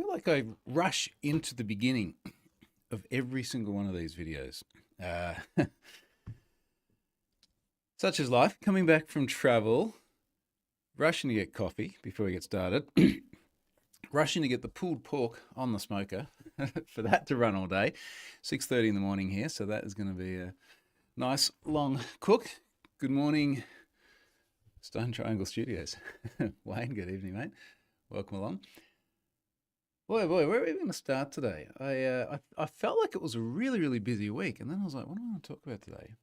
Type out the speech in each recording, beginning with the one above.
feel like I rush into the beginning of every single one of these videos. Uh, Such as life, coming back from travel, rushing to get coffee before we get started, rushing to get the pulled pork on the smoker for that to run all day. 6:30 in the morning here, so that is going to be a nice long cook. Good morning, Stone Triangle Studios. Wayne, good evening, mate. Welcome along. Boy, where are we going to start today? I felt like it was a really busy week, and then I was like, what do I want to talk about today?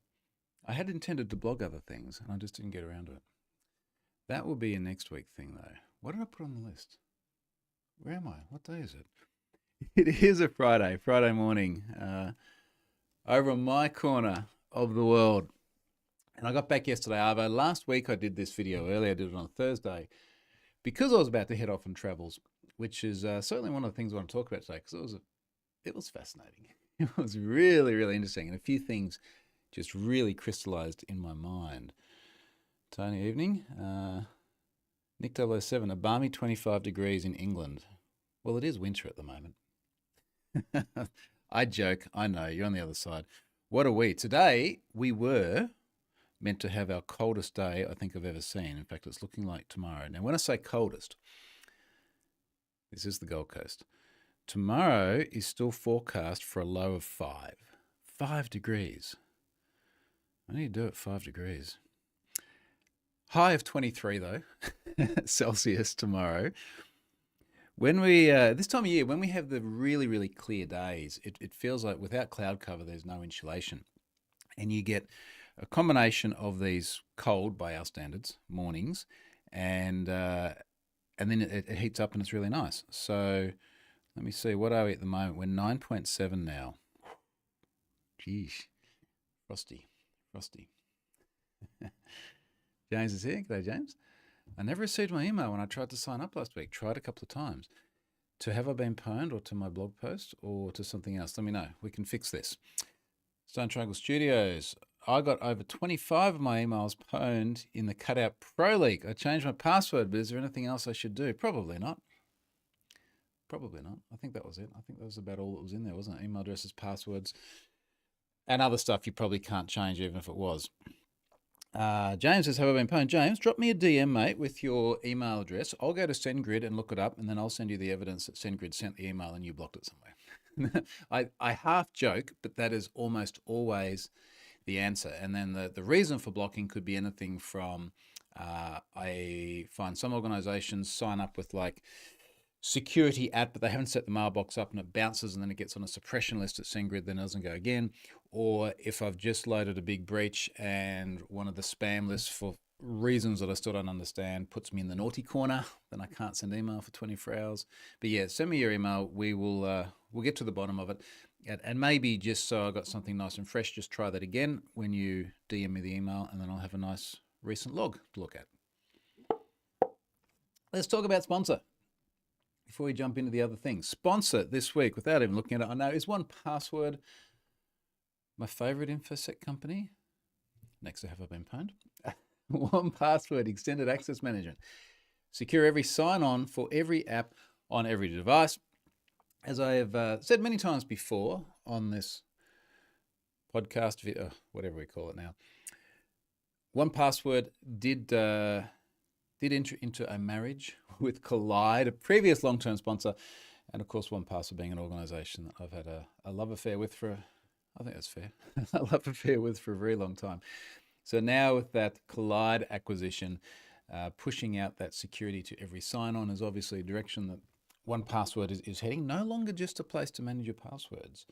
I had intended to blog other things, and I just didn't get around to it. That will be a next week thing, though. What did I put on the list? Where am I? What day is it? It is a Friday morning, over on my corner of the world. And I got back yesterday, Arvo. Last week I did this video early. I did it on Thursday because I was about to head off on travels, which is certainly one of the things I want to talk about today because it was fascinating. It was really interesting, and a few things just really crystallized in my mind. Tony, evening. Nick 007, a balmy 25 degrees in England. Well, it is winter at the moment. I joke. I know. You're on the other side. What are we? Today, we were meant to have our coldest day I think I've ever seen. In fact, it's looking like tomorrow. Now, when I say coldest, this is the Gold Coast. Tomorrow is still forecast for a low of 5. 5 degrees. I need to do it 5 degrees. High of 23, though, Celsius tomorrow. When we, this time of year, when we have the really clear days, it feels like without cloud cover, there's no insulation. And you get a combination of these cold, by our standards, mornings, and then it heats up and it's really nice. So let me see, what are we at the moment? We're 9.7 now. Geez, frosty. James is here. G'day, James. I never received my email when I tried to sign up last week. Tried a couple of times. To Have I Been Pwned, or to my blog post, or to something else? Let me know. We can fix this. Stone Triangle Studios. I got over 25 of my emails pwned in the Cutout Pro League. I changed my password, but is there anything else I should do? Probably not. I think that was it. I think that was about all that was in there, wasn't it? Email addresses, passwords, and other stuff you probably can't change even if it was. James says, have I been pwned? James, drop me a DM, mate, with your email address. I'll go to SendGrid and look it up, and then I'll send you the evidence that SendGrid sent the email and you blocked it somewhere. I half joke, but that is almost always the answer. And then the reason for blocking could be anything from I find some organizations sign up with like security at, but they haven't set the mailbox up and it bounces and then it gets on a suppression list at SendGrid, then it doesn't go again. Or if I've just loaded a big breach and one of the spam lists for reasons that I still don't understand puts me in the naughty corner, then I can't send email for 24 hours. But yeah, send me your email. We'll get to the bottom of it. And maybe just so I got something nice and fresh, just try that again when you DM me the email, and then I'll have a nice recent log to look at. Let's talk about sponsor before we jump into the other things. Sponsor this week, without even looking at it, I know, is 1Password my favorite InfoSec company. Next to Have I Been Pwned? 1Password Extended Access Management. Secure every sign-on for every app on every device. As I have said many times before on this podcast, whatever we call it now, 1Password did enter into a marriage with Collide, a previous long-term sponsor, and of course 1Password being an organization that I've had a love affair with for, I think that's fair, a love affair with for a very long time. So now with that Collide acquisition, pushing out that security to every sign-on is obviously a direction that 1Password is heading. No longer just a place to manage your passwords.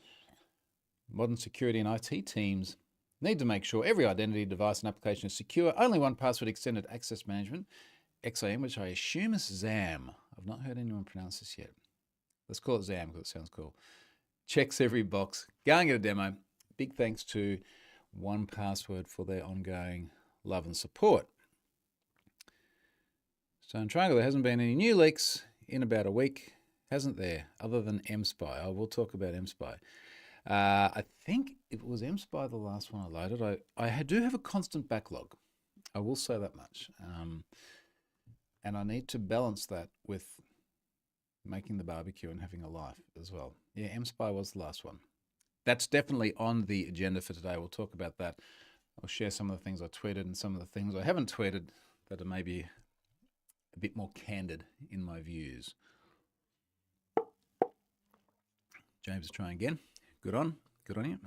Modern security and IT teams need to make sure every identity, device, and application is secure. Only 1Password Extended Access Management, XAM, which I assume is ZAM. I've not heard anyone pronounce this yet. Let's call it ZAM because it sounds cool. Checks every box. Go and get a demo. Big thanks to 1Password for their ongoing love and support. Stone Triangle, there hasn't been any new leaks in about a week, hasn't there, other than MSpy. I will talk about MSpy. I think it was MSpy the last one I loaded. I do have a constant backlog. I will say that much. And I need to balance that with making the barbecue and having a life as well. Yeah, M-Spy was the last one. That's definitely on the agenda for today. We'll talk about that. I'll share some of the things I tweeted and some of the things I haven't tweeted that are maybe a bit more candid in my views. James is trying again. Good on you.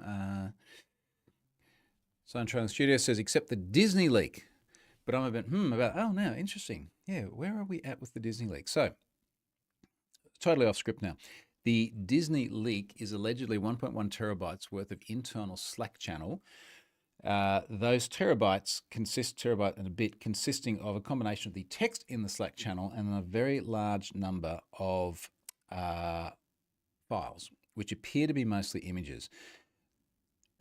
Sunshine Studio says, except the Disney leak. But I'm a bit, oh, now, interesting. Yeah, where are we at with the Disney leak? So, totally off script now. The Disney leak is allegedly 1.1 terabytes worth of internal Slack channel. Those terabytes terabyte and a bit, consisting of a combination of the text in the Slack channel and a very large number of files, which appear to be mostly images.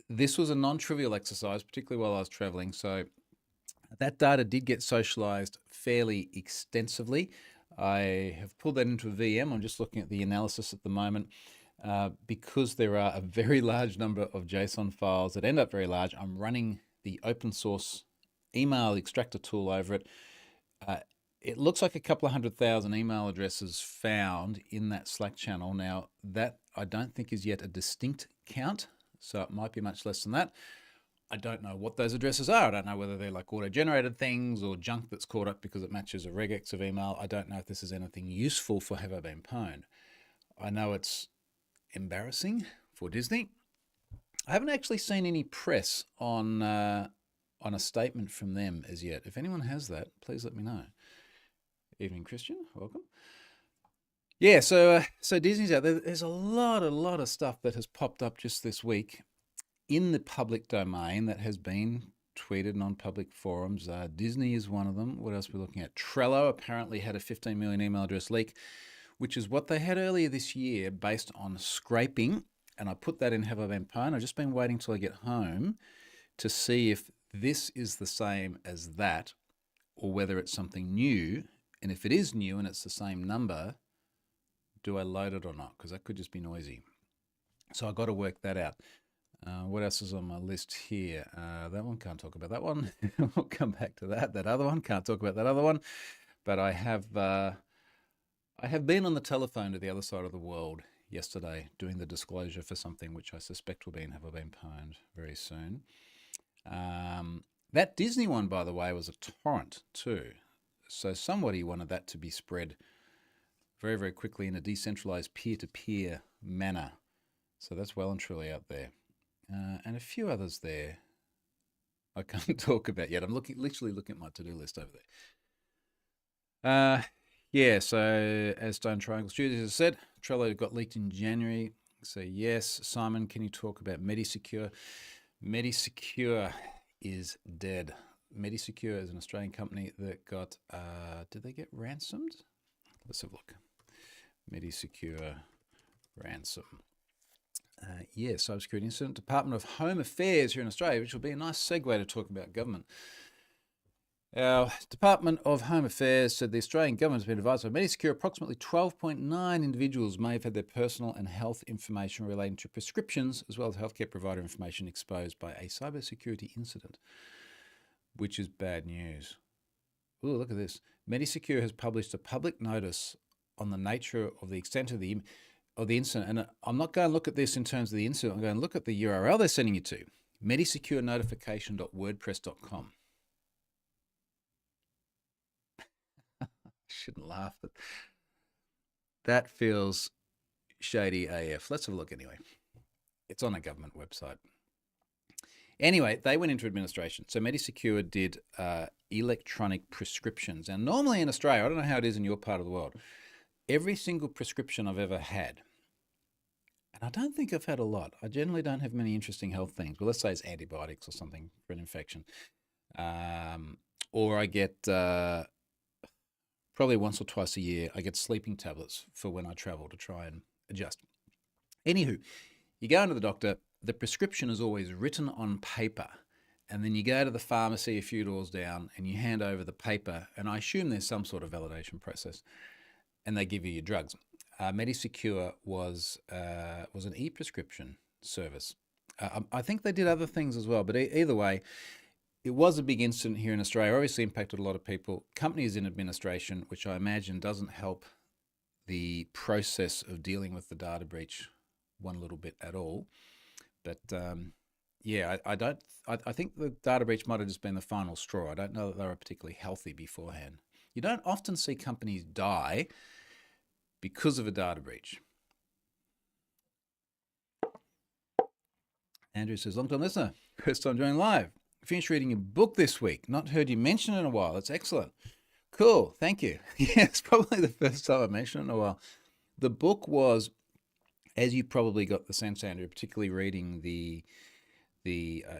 This was a non-trivial exercise, particularly while I was traveling. So that data did get socialized fairly extensively. I have pulled that into a VM. I'm just looking at the analysis at the moment. Because there are a very large number of JSON files that end up very large, I'm running the open source email extractor tool over it. It looks like a couple of 100,000 email addresses found in that Slack channel. Now, that I don't think is yet a distinct count, so it might be much less than that. I don't know what those addresses are. I don't know whether they're like auto-generated things or junk that's caught up because it matches a regex of email. I don't know if this is anything useful for Have I Been Pwned. I know it's embarrassing for Disney. I haven't actually seen any press on a statement from them as yet. If anyone has that, please let me know. Evening, Christian. Welcome. Yeah, so Disney's out there. There's a lot of stuff that has popped up just this week in the public domain that has been tweeted on public forums. Disney is one of them. What else are we looking at? Trello apparently had a 15 million email address leak, which is what they had earlier this year based on scraping. And I put that in Have I Been Pwned. I've just been waiting till I get home to see if this is the same as that or whether it's something new. And if it is new and it's the same number, do I load it or not? Because that could just be noisy. So I've got to work that out. What else is on my list here? That one, can't talk about that one. We'll come back to that. That other one, can't talk about that other one. But I have been on the telephone to the other side of the world yesterday doing the disclosure for something which I suspect will be in Have I Been Pwned very soon. That Disney one, by the way, was a torrent too. So somebody wanted that to be spread very, very quickly in a decentralized peer-to-peer manner. So that's well and truly out there. And a few others there I can't talk about yet. I'm literally looking at my to-do list over there. Yeah, so as Stone Triangle Studios has said, Trello got leaked in January. So yes, Simon, can you talk about MediSecure? MediSecure is dead. MediSecure is an Australian company that got, did they get ransomed? Let's have a look. MediSecure ransom. Yeah, cybersecurity incident. Department of Home Affairs here in Australia, which will be a nice segue to talk about government. Our Department of Home Affairs said the Australian government has been advised by MediSecure approximately 12.9 individuals may have had their personal and health information relating to prescriptions as well as healthcare provider information exposed by a cybersecurity incident, which is bad news. Oh, look at this. MediSecure has published a public notice on the nature of the extent of the incident. And I'm not going to look at this in terms of the incident. I'm going to look at the URL they're sending you to, medisecurenotification.wordpress.com. Shouldn't laugh, but that feels shady AF. Let's have a look anyway. It's on a government website. Anyway, they went into administration. So MediSecure did electronic prescriptions. And normally in Australia, I don't know how it is in your part of the world, every single prescription I've ever had, and I don't think I've had a lot. I generally don't have many interesting health things. But let's say it's antibiotics or something for an infection. Or I get, probably once or twice a year, I get sleeping tablets for when I travel to try and adjust. Anywho, you go into the doctor, the prescription is always written on paper. And then you go to the pharmacy a few doors down and you hand over the paper. And I assume there's some sort of validation process. And they give you your drugs. MediSecure was an e-prescription service. I think they did other things as well, but either way, it was a big incident here in Australia. Obviously impacted a lot of people. Companies in administration, which I imagine doesn't help the process of dealing with the data breach one little bit at all. But yeah, I don't. I think the data breach might have just been the final straw. I don't know that they were particularly healthy beforehand. You don't often see companies die because of a data breach. Andrew says, long time listener, first time joining live. Finished reading your book this week. Not heard you mention it in a while. That's excellent. Cool. Thank you. Yeah, it's probably the first time I mentioned it in a while. The book was, as you probably got the sense, Andrew, particularly reading the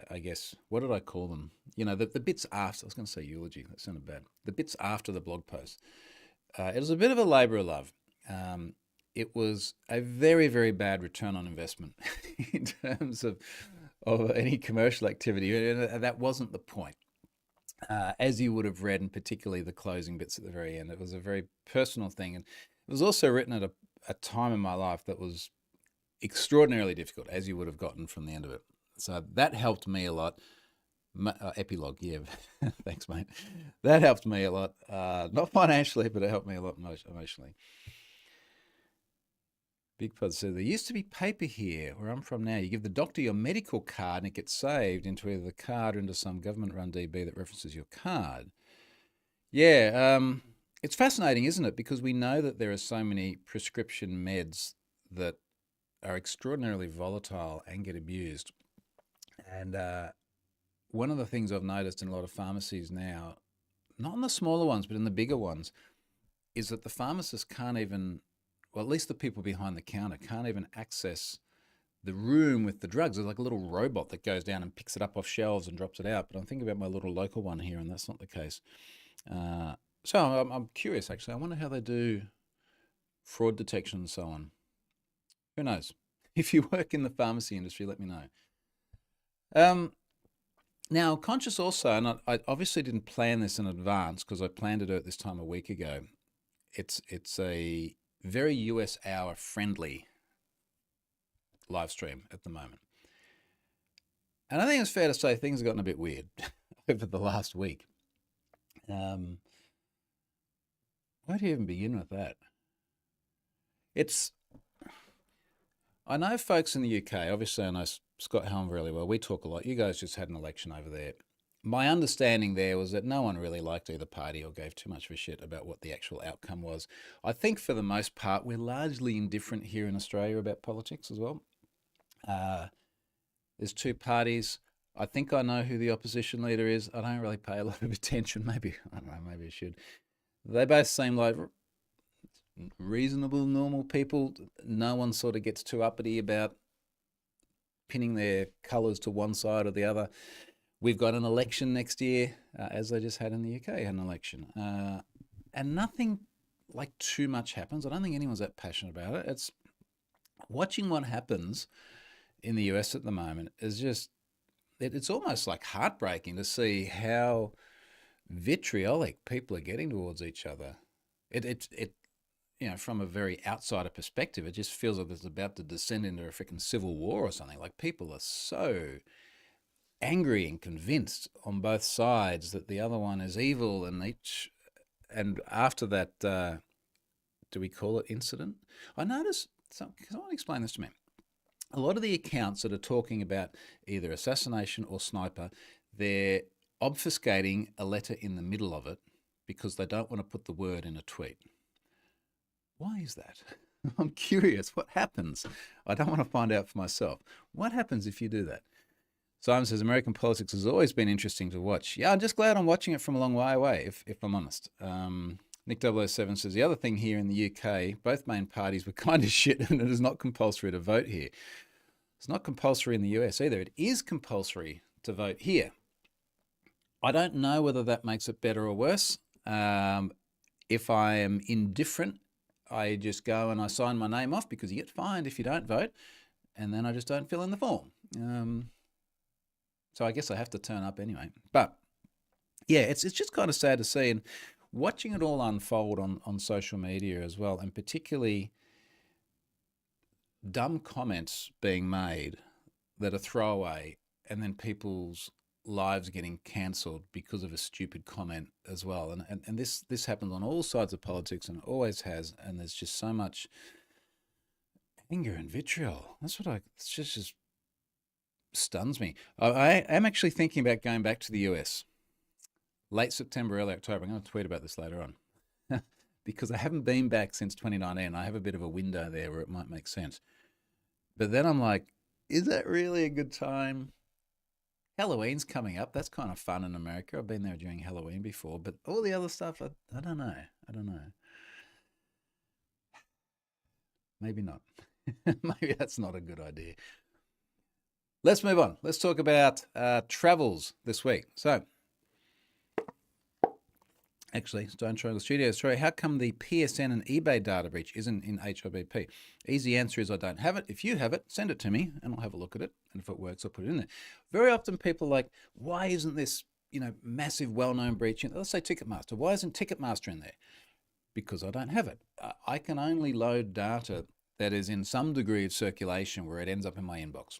I guess, what did I call them? You know, the bits after, I was going to say eulogy, that sounded bad. The bits after the blog post. It was a bit of a labour of love. It was a very, very bad return on investment in terms of any commercial activity. And that wasn't the point. As you would have read, and particularly the closing bits at the very end, it was a very personal thing. And it was also written at a time in my life that was extraordinarily difficult, as you would have gotten from the end of it. So that helped me a lot. Epilogue, yeah. Thanks, mate. That helped me a lot. Not financially, but it helped me a lot emotionally. Big Pod said, there used to be paper here where I'm from now. You give the doctor your medical card and it gets saved into either the card or into some government-run DB that references your card. Yeah, it's fascinating, isn't it? Because we know that there are so many prescription meds that are extraordinarily volatile and get abused. And one of the things I've noticed in a lot of pharmacies now, not in the smaller ones, but in the bigger ones, is that the pharmacists can't even, well, at least the people behind the counter can't even access the room with the drugs. There's like a little robot that goes down and picks it up off shelves and drops it out. But I'm thinking about my little local one here, and that's not the case. So I'm curious, actually. I wonder how they do fraud detection and so on. Who knows? If you work in the pharmacy industry, let me know. Now, conscious also, and I obviously didn't plan this in advance because I planned to do it this time a week ago. It's a very US hour friendly live stream at the moment. And I think it's fair to say things have gotten a bit weird over the last week. Where do you even begin with that? I know folks in the UK, obviously I know Scott Helm really well. We talk a lot. You guys just had an election over there. My understanding there was that no one really liked either party or gave too much of a shit about what the actual outcome was. I think for the most part, we're largely indifferent here in Australia about politics as well. There's two parties. I think I know who the opposition leader is. I don't really pay a lot of attention. Maybe, I don't know, maybe I should. They both seem like reasonable, normal people. No one sort of gets too uppity about pinning their colours to one side or the other. We've got an election next year, as they just had in the UK, had an election. And nothing like too much happens. I don't think anyone's that passionate about it. It's watching what happens in the US at the moment is just, it's almost like heartbreaking to see how vitriolic people are getting towards each other. It you know, from a very outsider perspective, it just feels like it's about to descend into a freaking civil war or something. Like people are so angry and convinced on both sides that the other one is evil, and after that, do we call it incident? I noticed, someone explain this to me. A lot of the accounts that are talking about either assassination or sniper, they're obfuscating a letter in the middle of it because they don't want to put the word in a tweet. Why is that? I'm curious. What happens? I don't want to find out for myself. What happens if you do that? Simon says, American politics has always been interesting to watch. Yeah, I'm just glad I'm watching it from a long way away, if I'm honest. Nick 007 says, the other thing here in the UK, both main parties were kind of shit, and it is not compulsory to vote here. It's not compulsory in the US either. It is compulsory to vote here. I don't know whether that makes it better or worse. If I am indifferent, I just go and I sign my name off because you get fined if you don't vote, and then I just don't fill in the form. So I guess I have to turn up anyway. But yeah, it's just kind of sad to see, and watching it all unfold on social media as well, and particularly dumb comments being made that are throwaway, and then people's lives getting cancelled because of a stupid comment as well. And this happens on all sides of politics and always has. And there's just so much anger and vitriol. It's just stuns me. I am actually thinking about going back to the US late September, early October. I'm going to tweet about this later on because I haven't been back since 2019. I have a bit of a window there where it might make sense. But then I'm like, is that really a good time? Halloween's coming up. That's kind of fun in America. I've been there during Halloween before, but all the other stuff, I don't know. I don't know. Maybe not. Maybe that's not a good idea. Let's move on. Let's talk about travels this week. So, actually, Stone Triangle Studios, sorry, how come the PSN and eBay data breach isn't in HIBP? Easy answer is I don't have it. If you have it, send it to me and I'll have a look at it. And if it works, I'll put it in there. Very often people are like, why isn't this, massive, well-known breach? Let's say Ticketmaster. Why isn't Ticketmaster in there? Because I don't have it. I can only load data that is in some degree of circulation where it ends up in my inbox.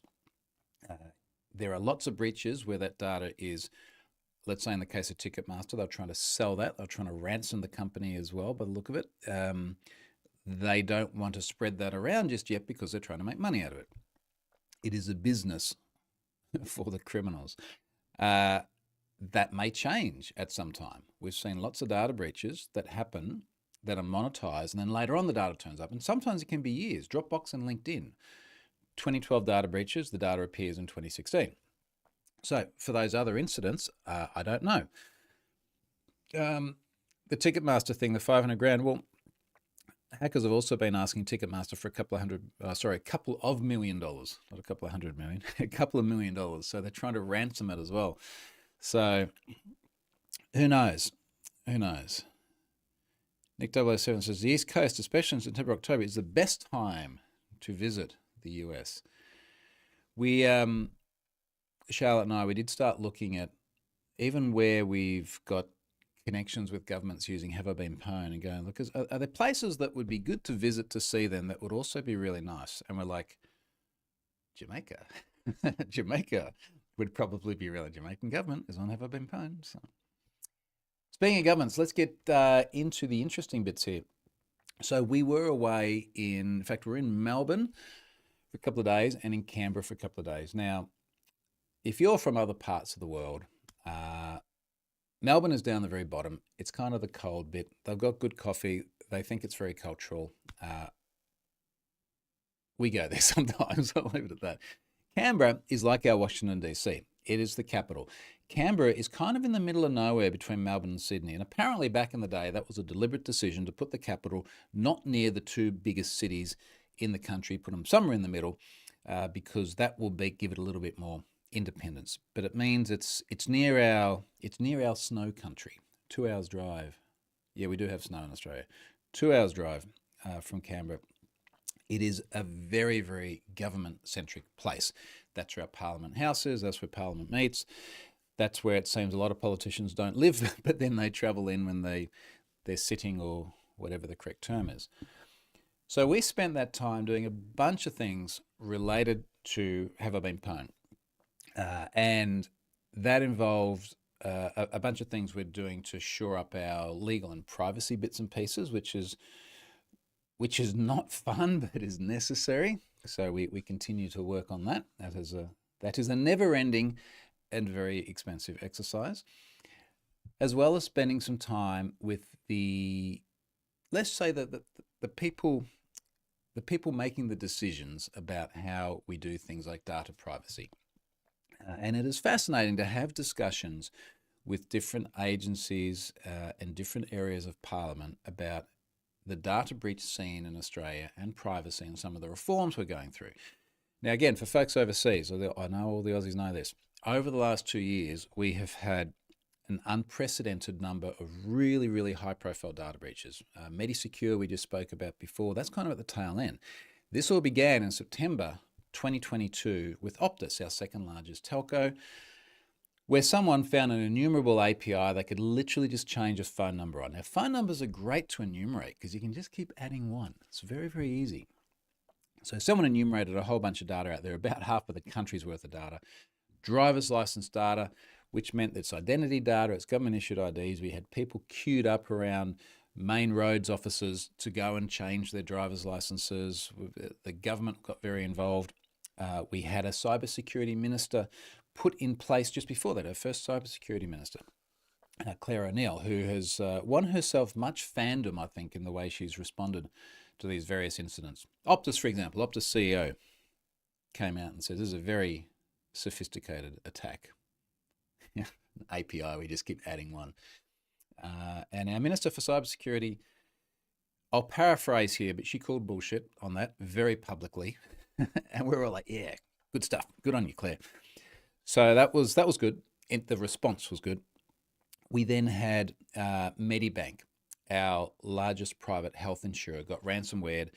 There are lots of breaches where that data is, let's say in the case of Ticketmaster, they're trying to sell that. They're trying to ransom the company as well, by the look of it. They don't want to spread that around just yet because they're trying to make money out of it. It is a business for the criminals. That may change at some time. We've seen lots of data breaches that happen that are monetized, and then later on the data turns up. And sometimes it can be years. Dropbox and LinkedIn. 2012 data breaches, the data appears in 2016. So for those other incidents, I don't know. The Ticketmaster thing, the 500 grand, well, hackers have also been asking Ticketmaster for a couple of $1 million, not a couple of $100 million, a couple of $1 million. So they're trying to ransom it as well. So who knows? Who knows? Nick 007 says, the East Coast, especially in September, October, is the best time to visit the US. We, Charlotte and I, we did start looking at even where we've got connections with governments using Have I Been Pwned and going, look, are there places that would be good to visit to see them that would also be really nice? And we're like, Jamaica. Jamaica would probably be really. Jamaican government is on Have I Been Pwned. So. Speaking of governments, let's get into the interesting bits here. So we were away in fact, we're in Melbourne for a couple of days and in Canberra for a couple of days. Now, if you're from other parts of the world, Melbourne is down the very bottom. It's kind of the cold bit. They've got good coffee. They think it's very cultural. We go there sometimes. I'll leave it at that. Canberra is like our Washington, D.C. It is the capital. Canberra is kind of in the middle of nowhere between Melbourne and Sydney. And apparently back in the day, that was a deliberate decision to put the capital not near the two biggest cities in the country, put them somewhere in the middle, because that will give it a little bit more independence. But it means it's near our snow country. 2 hours drive. Yeah, we do have snow in Australia. 2 hours drive from Canberra. It is a very, very government-centric place. That's where our Parliament House is. That's where Parliament meets. That's where it seems a lot of politicians don't live, but then they travel in when they're sitting or whatever the correct term is. So we spent that time doing a bunch of things related to Have I Been Pwned? And that involved a bunch of things we're doing to shore up our legal and privacy bits and pieces, which is not fun, but is necessary. So we continue to work on that. That is a never-ending and very expensive exercise, as well as spending some time with let's say that the people making the decisions about how we do things like data privacy. And it is fascinating to have discussions with different agencies and different areas of Parliament about the data breach scene in Australia and privacy and some of the reforms we're going through. Now, again, for folks overseas, I know all the Aussies know this, over the last 2 years, we have had an unprecedented number of really, really high-profile data breaches. MediSecure, we just spoke about before, that's kind of at the tail end. This all began in September 2022 with Optus, our second largest telco, where someone found an enumerable API they could literally just change a phone number on. Now, phone numbers are great to enumerate because you can just keep adding one. It's very, very easy. So someone enumerated a whole bunch of data out there, about half of the country's worth of data. Driver's license data. which meant that it's identity data, it's government issued IDs. We had people queued up around main roads offices to go and change their driver's licenses. The government got very involved. We had a cybersecurity minister put in place just before that, our first cybersecurity minister, Claire O'Neill, who has won herself much fandom, I think, in the way she's responded to these various incidents. Optus, for example, Optus CEO came out and said, this is a very sophisticated attack. API, we just keep adding one. And our Minister for Cybersecurity, I'll paraphrase here, but she called bullshit on that very publicly. And we were all like, yeah, good stuff. Good on you, Claire. So that was good. The response was good. We then had Medibank, our largest private health insurer, got ransomware.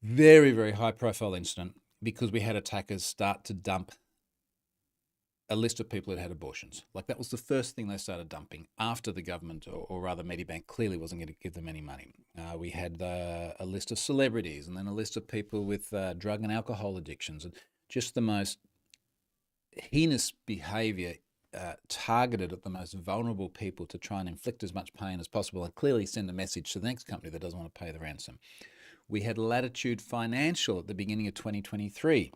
Very, very high profile incident because we had attackers start to dump a list of people that had abortions. Like that was the first thing they started dumping after the government, or rather Medibank, clearly wasn't going to give them any money. We had a list of celebrities and then a list of people with drug and alcohol addictions, and just the most heinous behaviour targeted at the most vulnerable people to try and inflict as much pain as possible and clearly send a message to the next company that doesn't want to pay the ransom. We had Latitude Financial at the beginning of 2023,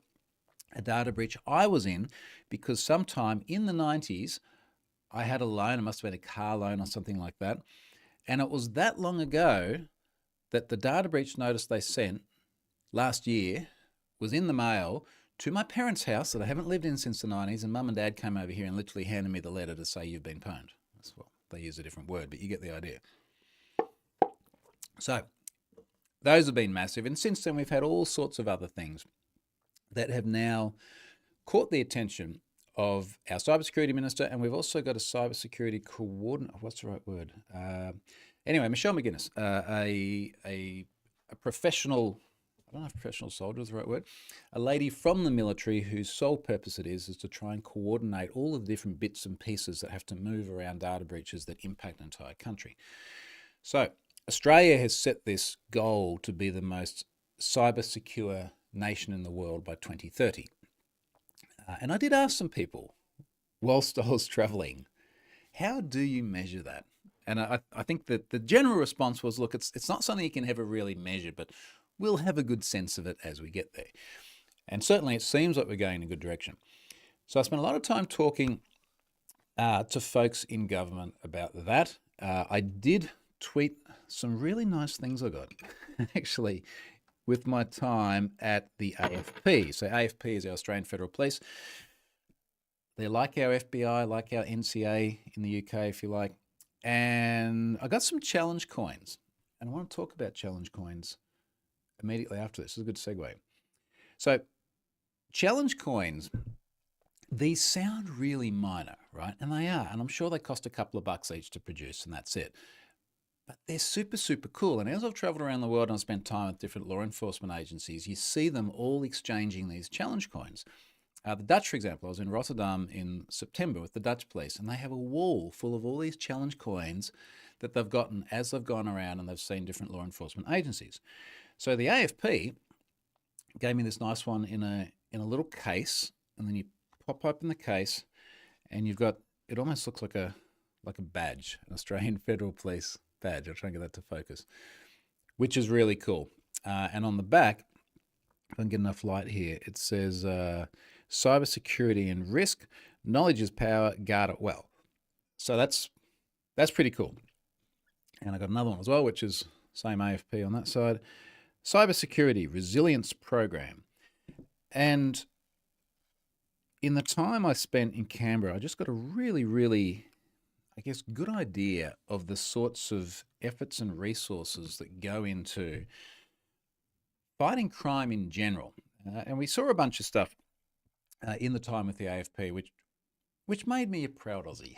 a data breach I was in because sometime in the 90s, I had a loan, it must have been a car loan or something like that. And it was that long ago that the data breach notice they sent last year was in the mail to my parents' house that I haven't lived in since the 90s, and Mum and Dad came over here and literally handed me the letter to say you've been pwned. Well, they use a different word, but you get the idea. So those have been massive. And since then, we've had all sorts of other things that have now caught the attention of our cybersecurity minister, and we've also got a cybersecurity coordinator. What's the right word? Anyway, Michelle McGuinness, a professional, I don't know if professional soldier is the right word, a lady from the military whose sole purpose it is to try and coordinate all of the different bits and pieces that have to move around data breaches that impact an entire country. So Australia has set this goal to be the most cyber secure nation in the world by 2030. And I did ask some people whilst I was traveling, how do you measure that? And I think that the general response was, look, it's not something you can ever really measure, but we'll have a good sense of it as we get there. And certainly it seems like we're going in a good direction. So I spent a lot of time talking to folks in government about that. I did tweet some really nice things I got, actually, with my time at the AFP. So AFP is our Australian Federal Police. They're like our FBI, like our NCA in the UK, if you like. And I got some challenge coins. And I want to talk about challenge coins immediately after this. This is a good segue. So challenge coins, these sound really minor, right? And they are. And I'm sure they cost a couple of bucks each to produce, and that's it. But they're super, super cool. And as I've traveled around the world and I've spent time with different law enforcement agencies, you see them all exchanging these challenge coins. The Dutch, for example, I was in Rotterdam in September with the Dutch police, and they have a wall full of all these challenge coins that they've gotten as they've gone around and they've seen different law enforcement agencies. So the AFP gave me this nice one in a little case, and then you pop open the case and you've got, it almost looks like a badge, an Australian Federal Police badge. I'll try and get that to focus, which is really cool. And on the back, if I can get enough light here, it says cybersecurity and risk, knowledge is power, guard it well. So that's pretty cool. And I got another one as well, which is same AFP on that side. Cybersecurity Resilience Program. And in the time I spent in Canberra, I just got a really, really, I guess, good idea of the sorts of efforts and resources that go into fighting crime in general. And we saw a bunch of stuff in the time with the AFP, which made me a proud Aussie.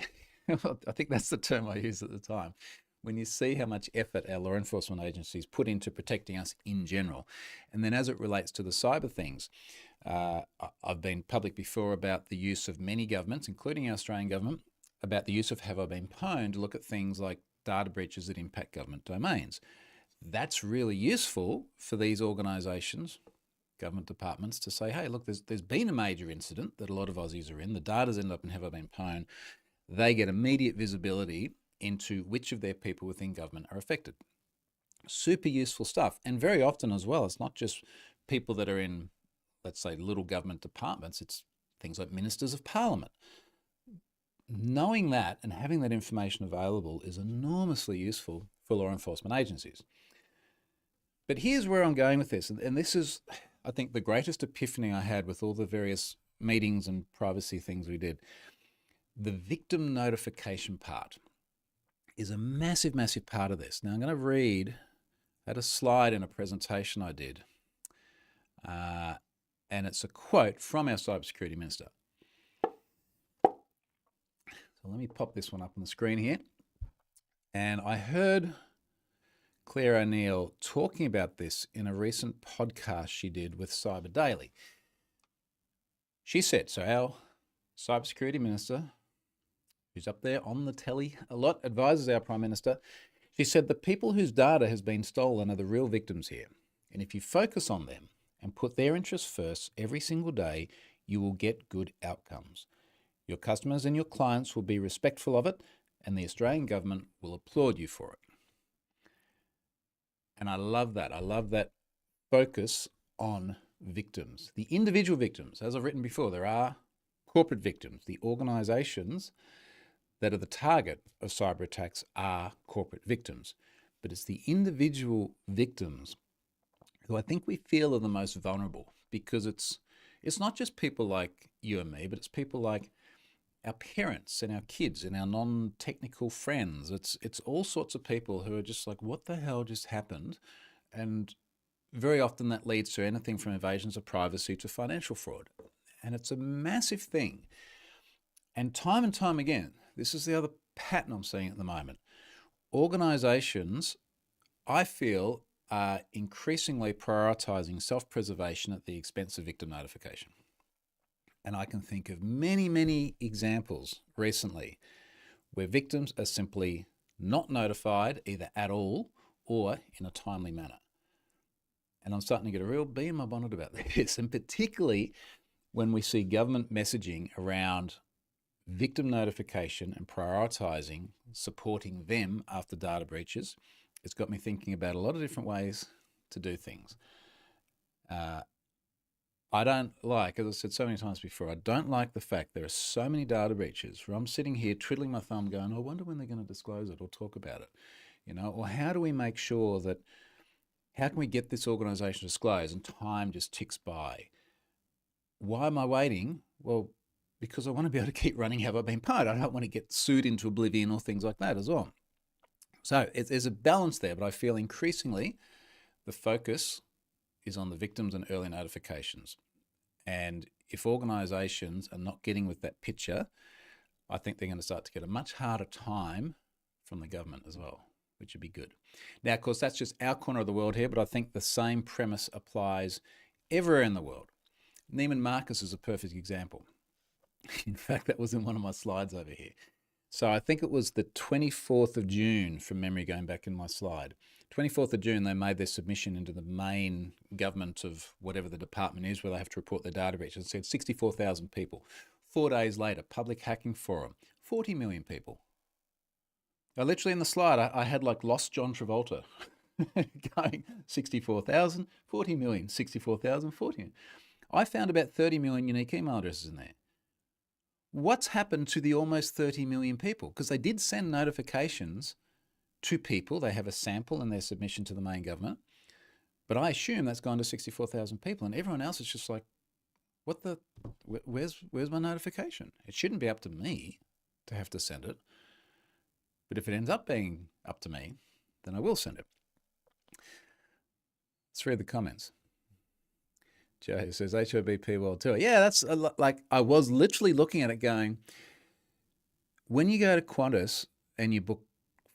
I think that's the term I used at the time. When you see how much effort our law enforcement agencies put into protecting us in general. And then as it relates to the cyber things, I've been public before about the use of many governments, including our Australian government, about the use of Have I Been Pwned to look at things like data breaches that impact government domains. That's really useful for these organisations government departments to say, hey, look, there's been a major incident that a lot of Aussies are in. The data's ended up in Have I Been Pwned. They get immediate visibility into which of their people within government are affected. Super useful stuff. And very often as well, it's not just people that are in, let's say, little government departments. It's things like ministers of parliament. Knowing that and having that information available is enormously useful for law enforcement agencies. But here's where I'm going with this. And this is, I think, the greatest epiphany I had with all the various meetings and privacy things we did. The victim notification part is a massive, massive part of this. Now I'm going to read, I had a slide in a presentation I did, and it's a quote from our cybersecurity minister. So let me pop this one up on the screen here. And I heard Claire O'Neill talking about this in a recent podcast she did with Cyber Daily. She said, so our cybersecurity minister, who's up there on the telly a lot, advises our Prime Minister, she said the people whose data has been stolen are the real victims here. And if you focus on them and put their interests first every single day, you will get good outcomes. Your customers and your clients will be respectful of it, and the Australian government will applaud you for it. And I love that. I love that focus on victims. The individual victims, as I've written before, there are corporate victims. The organisations that are the target of cyber attacks are corporate victims. But it's the individual victims who I think we feel are the most vulnerable, because it's not just people like you and me, but it's people like our parents and our kids and our non-technical friends. It's all sorts of people who are just like, what the hell just happened? And very often that leads to anything from invasions of privacy to financial fraud. And it's a massive thing. And time again, this is the other pattern I'm seeing at the moment. Organisations, I feel, are increasingly prioritising self-preservation at the expense of victim notification. And I can think of many, many examples recently where victims are simply not notified either at all or in a timely manner. And I'm starting to get a real bee in my bonnet about this, and particularly when we see government messaging around victim notification and prioritising supporting them after data breaches. It's got me thinking about a lot of different ways to do things. I don't like, as I said so many times before, I don't like the fact there are so many data breaches where I'm sitting here twiddling my thumb going, I wonder when they're going to disclose it or talk about it, or how do we make sure that, how can we get this organisation disclosed, and time just ticks by. Why am I waiting? Well, because I want to be able to keep running Have I Been Pwned. I don't want to get sued into oblivion or things like that as well. So there's a balance there, but I feel increasingly the focus is on the victims and early notifications. And if organisations are not getting with that picture, I think they're going to start to get a much harder time from the government as well, which would be good. Now, of course, that's just our corner of the world here, but I think the same premise applies everywhere in the world. Neiman Marcus is a perfect example. In fact, that was in one of my slides over here. So I think it was the 24th of June, from memory going back in my slide. 24th of June, they made their submission into the main government of whatever the department is where they have to report their data breaches. It said 64,000 people. 4 days later, Public Hacking Forum, 40 million people. Now, literally in the slide, I had like lost John Travolta going 64,000, 40 million, 64,000, 40 million. I found about 30 million unique email addresses in there. What's happened to the almost 30 million people? Because they did send notifications to people. They have a sample in their submission to the main government. But I assume that's gone to 64,000 people. And everyone else is just like, where's my notification? It shouldn't be up to me to have to send it. But if it ends up being up to me, then I will send it. Let's read the comments. Joe says HOBP World Tour. Yeah, that's like, I was literally looking at it going, when you go to Qantas and you book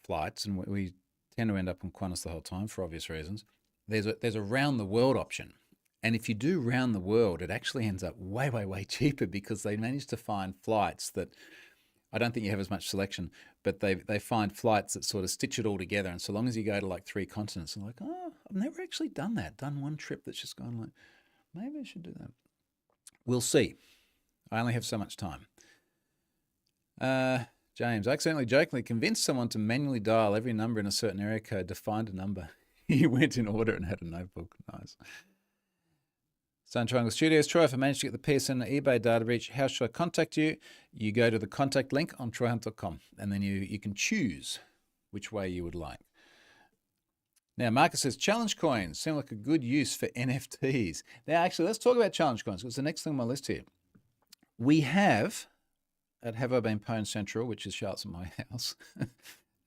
flights, and we tend to end up on Qantas the whole time for obvious reasons, there's a round the world option. And if you do round the world, it actually ends up way, way, way cheaper, because they manage to find flights that, I don't think you have as much selection, but they find flights that sort of stitch it all together. And so long as you go to like 3 continents, I'm like, oh, I've never actually done that. Done one trip that's just gone like, Maybe I should do that. We'll see. I only have so much time. James, I accidentally jokingly convinced someone to manually dial every number in a certain area code to find a number. He went in order and had a notebook. Nice. Sun Triangle Studios. Troy, if I managed to get the PSN eBay data breach, how should I contact you? You go to the contact link on troyhunt.com and then you can choose which way you would like. Now, Marcus says, challenge coins seem like a good use for NFTs. Now, actually, let's talk about challenge coins. It's the next thing on my list here. We have, at Have I Been Pwned Central, which is Charlotte's at my house.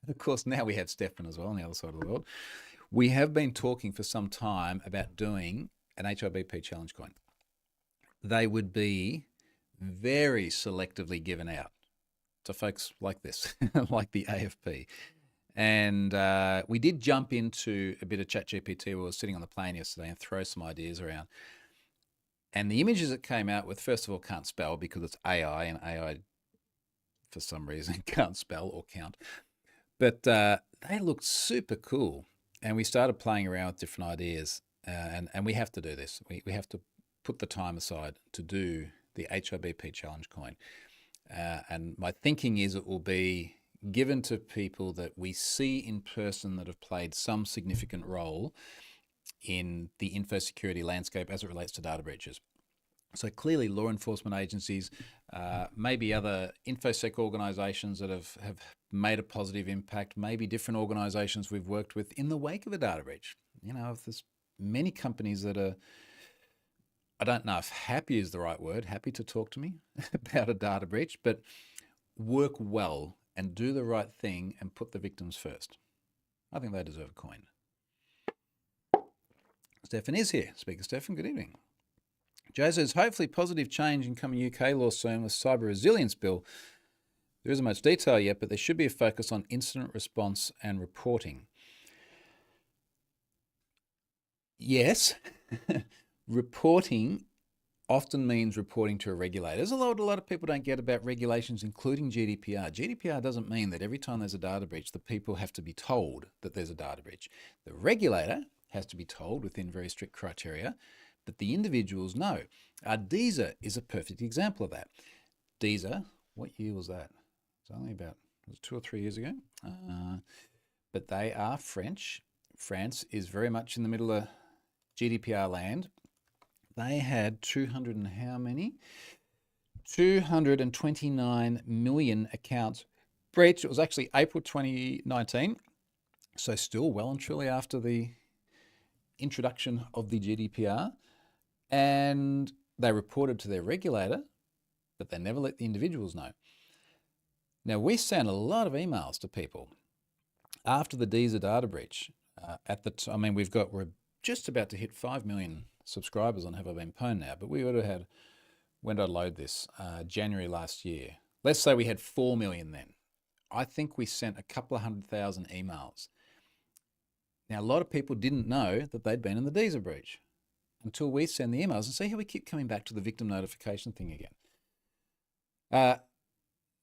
Of course, now we have Stefan as well on the other side of the world. We have been talking for some time about doing an HIBP challenge coin. They would be very selectively given out to folks like this, like the AFP. And we did jump into a bit of ChatGPT. We were sitting on the plane yesterday and throw some ideas around. And the images it came out with, first of all, can't spell because it's AI, and AI, for some reason, can't spell or count. But they looked super cool. And we started playing around with different ideas. And we have to do this. We have to put the time aside to do the HIBP challenge coin. And my thinking is it will be given to people that we see in person that have played some significant role in the info security landscape as it relates to data breaches. So clearly law enforcement agencies, maybe other InfoSec organizations that have made a positive impact, maybe different organizations we've worked with in the wake of a data breach. You know, if there's many companies that are, I don't know if happy is the right word, happy to talk to me about a data breach, but work well and do the right thing and put the victims first. I think they deserve a coin. Stefan is here. Speaker Stefan, good evening. Joe says, hopefully positive change in coming UK law soon with Cyber Resilience Bill. There isn't much detail yet, but there should be a focus on incident response and reporting. Yes, reporting often means reporting to a regulator. There's a lot of people don't get about regulations, including GDPR. GDPR doesn't mean that every time there's a data breach, the people have to be told that there's a data breach. The regulator has to be told within very strict criteria, but the individuals know. DESA is a perfect example of that. DESA, what year was that? It's only about 2 or 3 years ago. But they are French. France is very much in the middle of GDPR land. They had 200 and how many? 229 million accounts breached. It was actually April 2019. So still well and truly after the introduction of the GDPR. And they reported to their regulator, but they never let the individuals know. Now, we sent a lot of emails to people after the DESA data breach. We're just about to hit 5 million subscribers on Have I Been Pwned now, but we would have had, when did I load this? January last year. Let's say we had 4 million then. I think we sent a couple of 100,000 emails. Now, a lot of people didn't know that they'd been in the DESA breach until we send the emails, and see how we keep coming back to the victim notification thing again.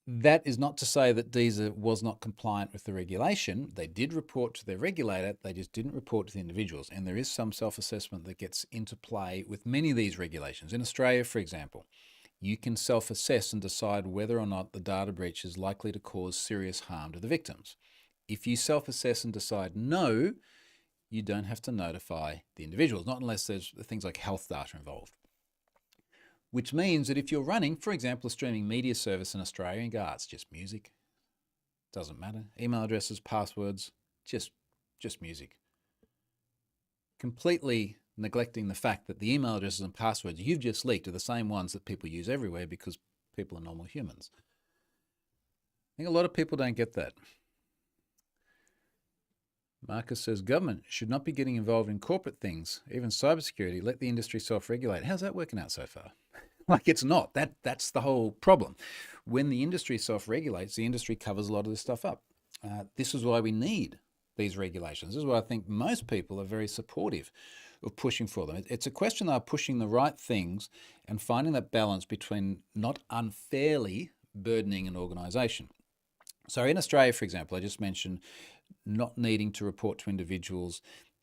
That is not to say that DESA was not compliant with the regulation. They did report to their regulator, they just didn't report to the individuals. And there is some self-assessment that gets into play with many of these regulations. In Australia, for example, you can self-assess and decide whether or not the data breach is likely to cause serious harm to the victims. If you self-assess and decide no, you don't have to notify the individuals, not unless there's things like health data involved. Which means that if you're running, for example, a streaming media service in Australia and go, it's just music, doesn't matter. Email addresses, passwords, just music. Completely neglecting the fact that the email addresses and passwords you've just leaked are the same ones that people use everywhere because people are normal humans. I think a lot of people don't get that. Marcus says, government should not be getting involved in corporate things, even cybersecurity. Let the industry self-regulate. How's that working out so far? Like, it's not. That's the whole problem. When the industry self-regulates, the industry covers a lot of this stuff up. This is why we need these regulations. This is why I think most people are very supportive of pushing for them. It's a question of pushing the right things and finding that balance between not unfairly burdening an organisation. So in Australia, for example, I just mentioned not needing to report to individuals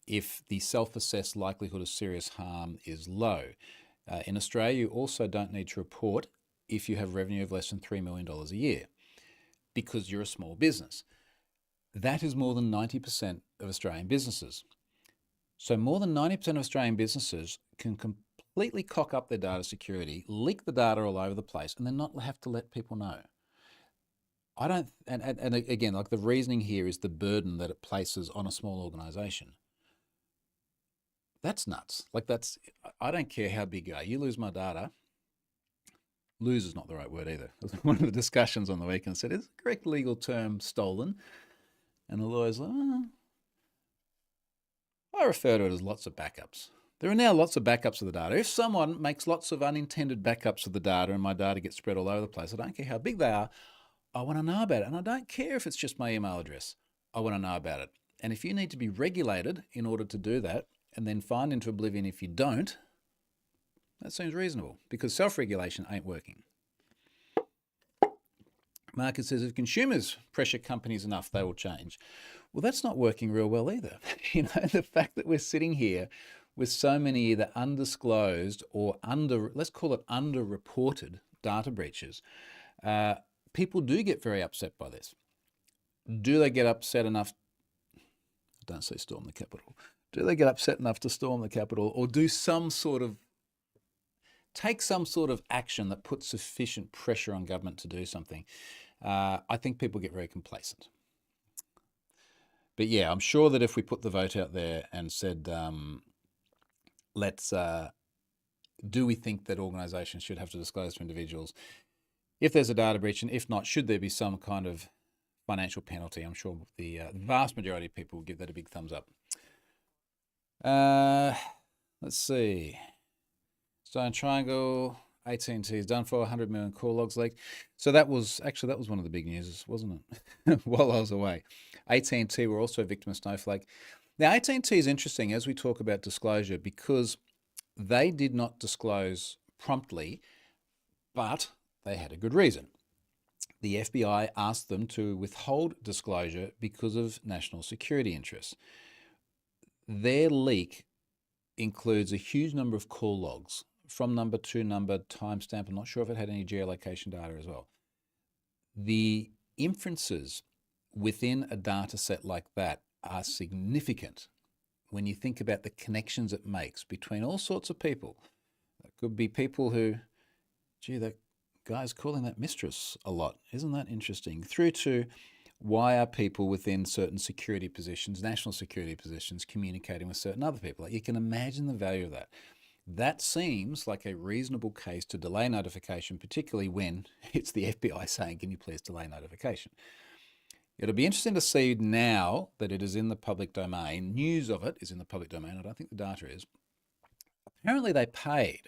if the self-assessed likelihood of serious harm is low. In Australia, you also don't need to report if you have revenue of less than $3 million a year because you're a small business. That is more than 90% of Australian businesses. So more than 90% of Australian businesses can completely cock up their data security, leak the data all over the place, and then not have to let people know. I don't, and again, like the reasoning here is the burden that it places on a small organization. That's nuts. Like I don't care how big you are. You lose my data. Lose is not the right word either. One of the discussions on the weekend said, is the correct legal term stolen? And the lawyer's like, I refer to it as lots of backups. There are now lots of backups of the data. If someone makes lots of unintended backups of the data and my data gets spread all over the place, I don't care how big they are, I want to know about it. And I don't care if it's just my email address. I want to know about it. And if you need to be regulated in order to do that and then fined into oblivion if you don't, that seems reasonable because self-regulation ain't working. Marcus says if consumers pressure companies enough, they will change. Well, that's not working real well either. The fact that we're sitting here with so many either undisclosed or let's call it underreported data breaches, people do get very upset by this. Do they get upset enough? Don't say storm the Capitol. Do they get upset enough to storm the Capitol or take some sort of action that puts sufficient pressure on government to do something? I think people get very complacent. But yeah, I'm sure that if we put the vote out there and said, do we think that organisations should have to disclose to individuals if there's a data breach, and if not, should there be some kind of financial penalty? I'm sure the vast majority of people will give that a big thumbs up. Let's see. Stone Triangle, AT&T is done for 100 million call logs leaked. So that was one of the big news, wasn't it? While I was away. AT&T were also a victim of Snowflake. Now, AT&T is interesting as we talk about disclosure because they did not disclose promptly, but they had a good reason. The FBI asked them to withhold disclosure because of national security interests. Their leak includes a huge number of call logs from number to number, timestamp. I'm not sure if it had any geolocation data as well. The inferences within a data set like that are significant when you think about the connections it makes between all sorts of people. It could be people who, that guy's calling that mistress a lot. Isn't that interesting? Through to why are people within certain security positions, national security positions, communicating with certain other people? Like you can imagine the value of that. That seems like a reasonable case to delay notification, particularly when it's the FBI saying, can you please delay notification? It'll be interesting to see now that it is in the public domain. News of it is in the public domain. I don't think the data is. Apparently they paid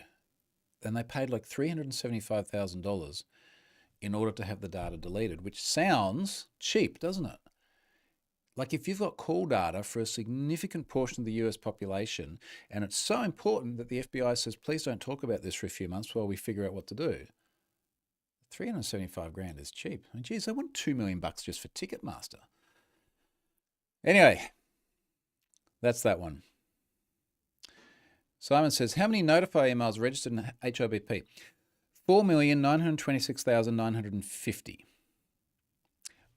like $375,000 in order to have the data deleted, which sounds cheap, doesn't it? Like if you've got call data for a significant portion of the US population, and it's so important that the FBI says, please don't talk about this for a few months while we figure out what to do. 375 grand is cheap. I mean, geez, they want $2 million just for Ticketmaster. Anyway, that's that one. Simon says, how many notify emails registered in HIBP? 4,926,950.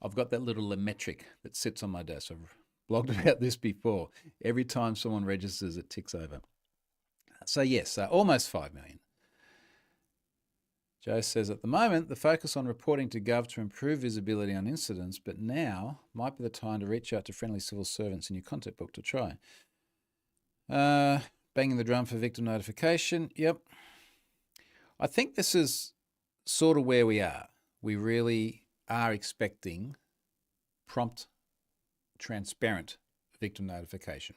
I've got that little metric that sits on my desk. I've blogged about this before. Every time someone registers, it ticks over. So yes, almost 5 million. Joe says, at the moment, the focus on reporting to Gov to improve visibility on incidents, but now might be the time to reach out to friendly civil servants in your contact book to try. Banging the drum for victim notification. Yep. I think this is sort of where we are. We really are expecting prompt, transparent victim notification.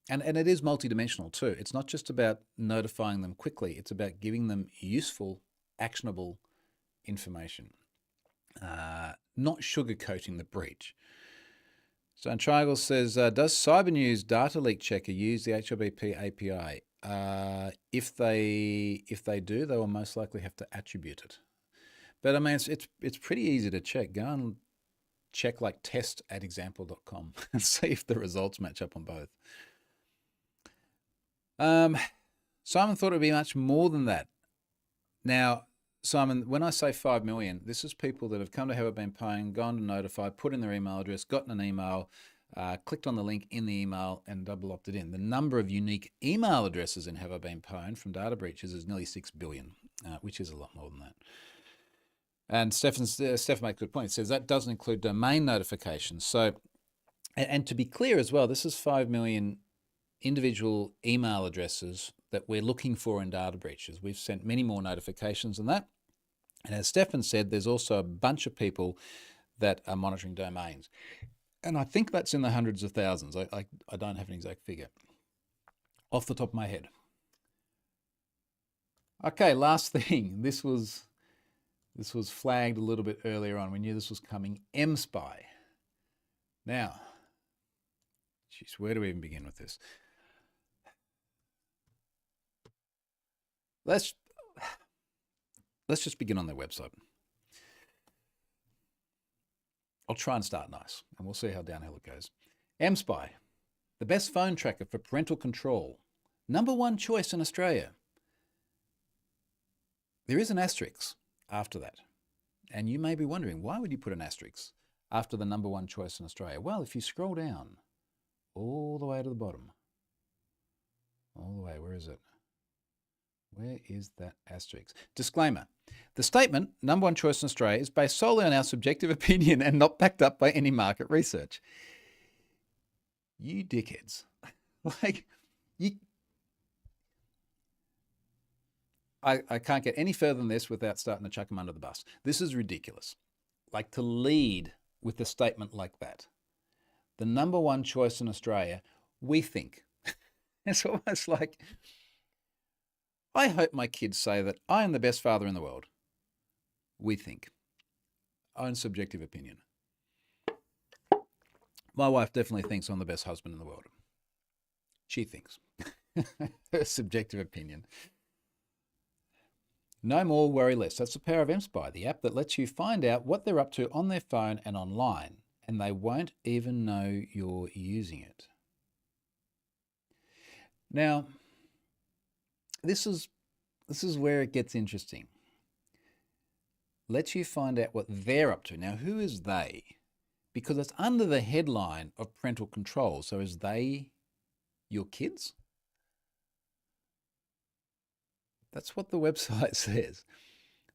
And it is multidimensional too. It's not just about notifying them quickly. It's about giving them useful, actionable information, not sugarcoating the breach. Stone Triangle says, does Cybernews Data Leak Checker use the HIBP API? If they do, they will most likely have to attribute it. But I mean, it's pretty easy to check. Go and check like test@example.com and see if the results match up on both. Simon thought it would be much more than that. Now, Simon, when I say 5 million, this is people that have come to Have I Been Paying, gone to Notify, put in their email address, gotten an email, clicked on the link in the email and double opted in. The number of unique email addresses in Have I Been Pwned from data breaches is nearly 6 billion, which is a lot more than that. And Steph makes a good point. He says that doesn't include domain notifications. So, and to be clear as well, this is 5 million individual email addresses that we're looking for in data breaches. We've sent many more notifications than that. And as Stefan said, there's also a bunch of people that are monitoring domains. And I think that's in the hundreds of thousands. I don't have an exact figure off the top of my head. Okay, last thing. This was flagged a little bit earlier on. We knew this was coming. mSpy. Now, geez, where do we even begin with this? Let's just begin on their website. I'll try and start nice, and we'll see how downhill it goes. mSpy, the best phone tracker for parental control. #1 choice in Australia. There is an asterisk after that. And you may be wondering, why would you put an asterisk after the #1 choice in Australia? Well, if you scroll down all the way to the bottom, all the way, where is it? Where is that asterisk? Disclaimer. The statement, #1 choice in Australia, is based solely on our subjective opinion and not backed up by any market research. You dickheads. I can't get any further than this without starting to chuck them under the bus. This is ridiculous. Like, to lead with a statement like that. The #1 choice in Australia, we think. It's almost like, I hope my kids say that I am the best father in the world. We think. Own subjective opinion. My wife definitely thinks I'm the best husband in the world. She thinks. Her subjective opinion. No more, worry less. That's the power of mSpy, the app that lets you find out what they're up to on their phone and online, and they won't even know you're using it. Now, this is where it gets interesting. Lets you find out what they're up to. Now, who is they? Because it's under the headline of parental control. So is they your kids? That's what the website says.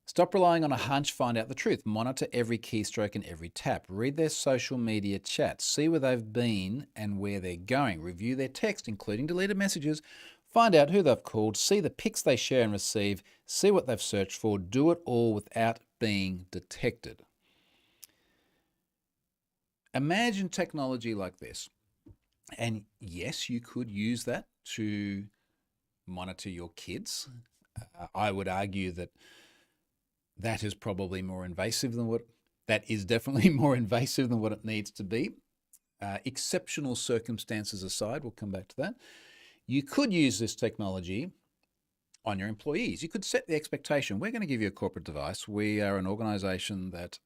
Stop relying on a hunch, find out the truth. Monitor every keystroke and every tap. Read their social media chats. See where they've been and where they're going. Review their text, including deleted messages. Find out who they've called. See the pics they share and receive. See what they've searched for. Do it all without being detected. Imagine technology like this. And yes, you could use that to monitor your kids. I would argue that that is probably more invasive than that is definitely more invasive than what it needs to be. Exceptional circumstances aside, we'll come back to that. You could use this technology on your employees. You could set the expectation. We're going to give you a corporate device. We are an organization that,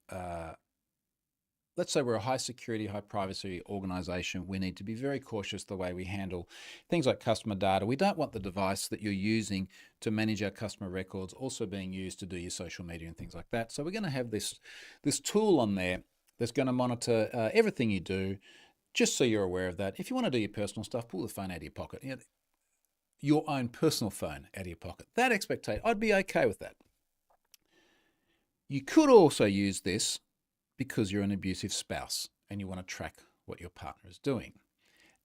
let's say we're a high security, high privacy organization. We need to be very cautious the way we handle things like customer data. We don't want the device that you're using to manage our customer records also being used to do your social media and things like that. So we're going to have this tool on there that's going to monitor everything you do, just so you're aware of that. If you want to do your personal stuff, pull the phone out of your pocket. You know, your own personal phone out of your pocket. That expectation, I'd be okay with that. You could also use this because you're an abusive spouse and you want to track what your partner is doing.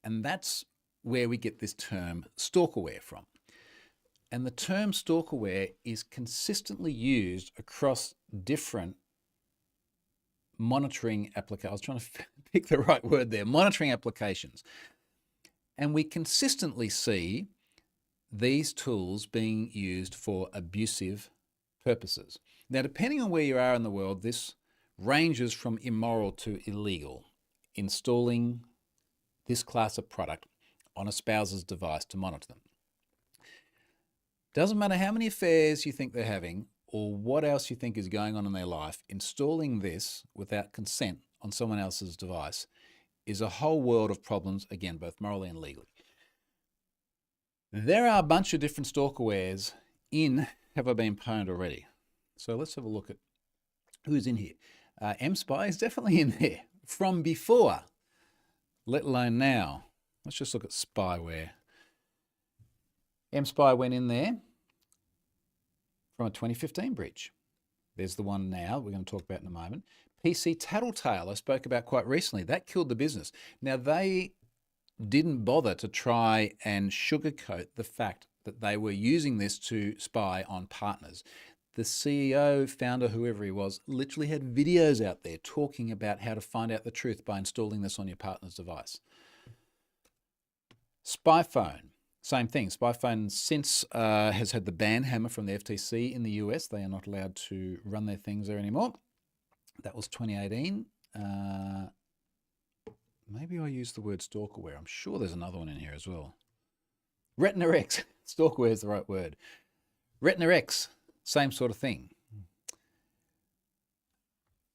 And that's where we get this term stalkerware from. And the term stalkerware is consistently used across different monitoring applications. I was trying to pick the right word there, monitoring applications. And we consistently see these tools being used for abusive purposes. Now, depending on where you are in the world, this ranges from immoral to illegal, installing this class of product on a spouse's device to monitor them. Doesn't matter how many affairs you think they're having or what else you think is going on in their life, installing this without consent on someone else's device is a whole world of problems, again, both morally and legally. There are a bunch of different stalkerwares in Have I Been Pwned Already? So let's have a look at who's in here. mSpy is definitely in there from before, let alone now. Let's just look at spyware. mSpy went in there from a 2015 breach. There's the one now we're going to talk about in a moment. PC Tattletale I spoke about quite recently. That killed the business. Now, they didn't bother to try and sugarcoat the fact that they were using this to spy on partners. The CEO, founder, whoever he was, literally had videos out there talking about how to find out the truth by installing this on your partner's device. SpyPhone, same thing. SpyPhone since has had the ban hammer from the FTC in the US. They are not allowed to run their things there anymore. That was 2018. Maybe I used the word stalkerware. I'm sure there's another one in here as well. Retina X. Stalkerware is the right word. Retina X, same sort of thing.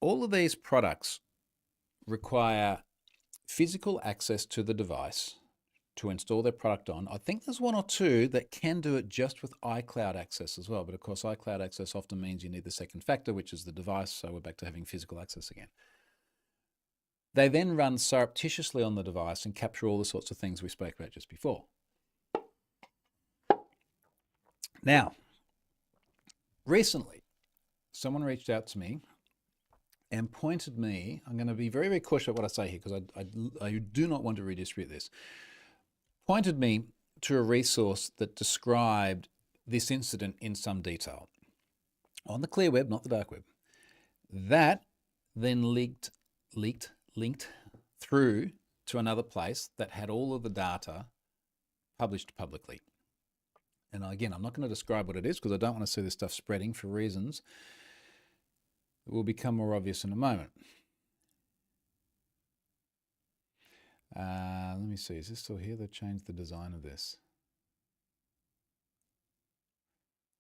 All of these products require physical access to the device to install their product on. I think there's one or two that can do it just with iCloud access as well. But of course, iCloud access often means you need the second factor, which is the device. So we're back to having physical access again. They then run surreptitiously on the device and capture all the sorts of things we spoke about just before. Now, recently, someone reached out to me and pointed me, I'm going to be very, very cautious about what I say here because I do not want to redistribute this, pointed me to a resource that described this incident in some detail on the clear web, not the dark web. That then linked through to another place that had all of the data published publicly. And again, I'm not going to describe what it is because I don't want to see this stuff spreading for reasons that will become more obvious in a moment. Let me see, is this still here? They changed the design of this.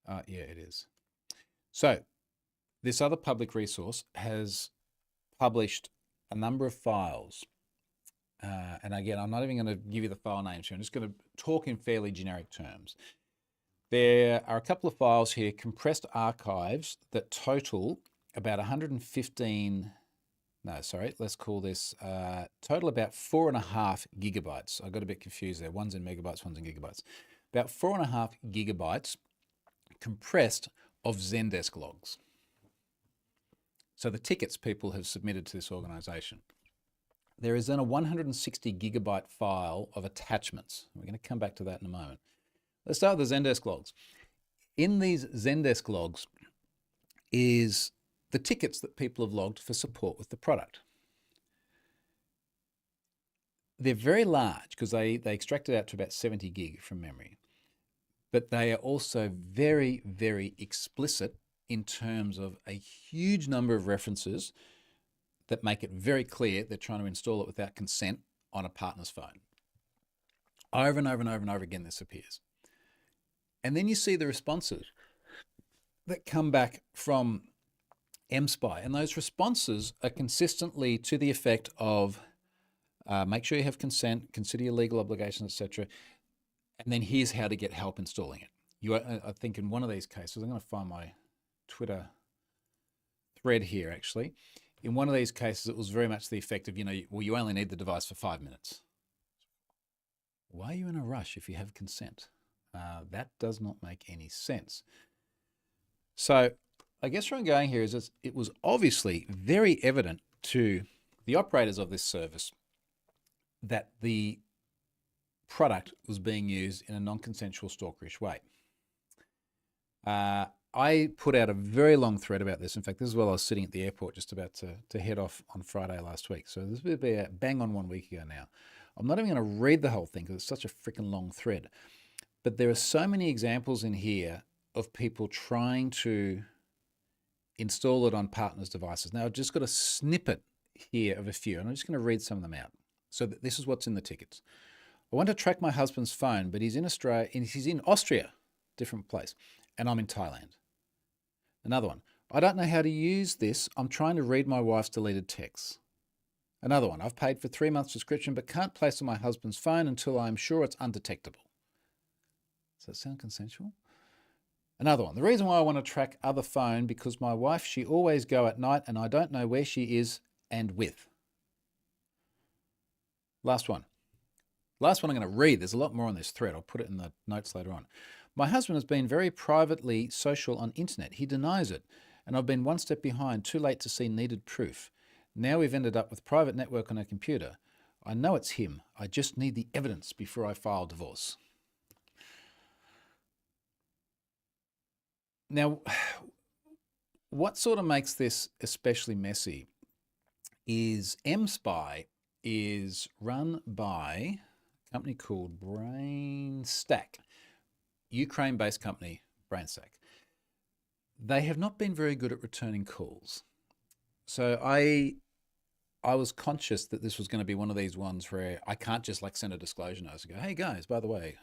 Yeah, it is. So this other public resource has published a number of files. And again, I'm not even going to give you the file names here. I'm just going to talk in fairly generic terms. There are a couple of files here, compressed archives that total about 115, no, sorry, let's call this total about 4.5 gigabytes. I got a bit confused there. One's in megabytes, one's in gigabytes. About 4.5 gigabytes compressed of Zendesk logs. So the tickets people have submitted to this organization. There is then a 160 gigabyte file of attachments. We're going to come back to that in a moment. Let's start with the Zendesk logs. In these Zendesk logs is the tickets that people have logged for support with the product. They're very large because they extract it out to about 70 gig from memory. But they are also very, very explicit in terms of a huge number of references that make it very clear they're trying to install it without consent on a partner's phone. Over and over and over and over again, this appears. And then you see the responses that come back from mSpy. And those responses are consistently to the effect of make sure you have consent, consider your legal obligations, etc. And then here's how to get help installing it. I think in one of these cases, I'm going to find my Twitter thread here actually. In one of these cases, it was very much the effect of, well, you only need the device for 5 minutes. Why are you in a rush if you have consent? That does not make any sense. So I guess where I'm going here is it was obviously very evident to the operators of this service that the product was being used in a non-consensual stalkerish way. I put out a very long thread about this. In fact, this is while I was sitting at the airport just about to head off on Friday last week. So this would be a bang on 1 week ago now. I'm not even going to read the whole thing because it's such a freaking long thread. But there are so many examples in here of people trying to install it on partners' devices. Now, I've just got a snippet here of a few, and I'm just going to read some of them out. So this is what's in the tickets. I want to track my husband's phone, but he's in Australia, and he's in Austria, different place, and I'm in Thailand. Another one. I don't know how to use this. I'm trying to read my wife's deleted texts. Another one, I've paid for 3 months subscription but can't place on my husband's phone until I'm sure it's undetectable. Does that sound consensual? Another one, the reason why I want to track other phone because my wife, she always go at night and I don't know where she is and with. Last one. Last one I'm going to read. There's a lot more on this thread. I'll put it in the notes later on. My husband has been very privately social on internet. He denies it. And I've been one step behind, too late to see needed proof. Now we've ended up with private network on our computer. I know it's him. I just need the evidence before I file divorce. Now, what sort of makes this especially messy is mSpy is run by a company called BrainStack, Ukraine-based company, BrainStack. They have not been very good at returning calls. So I was conscious that this was going to be one of these ones where I can't just like send a disclosure notice and go, hey guys, by the way,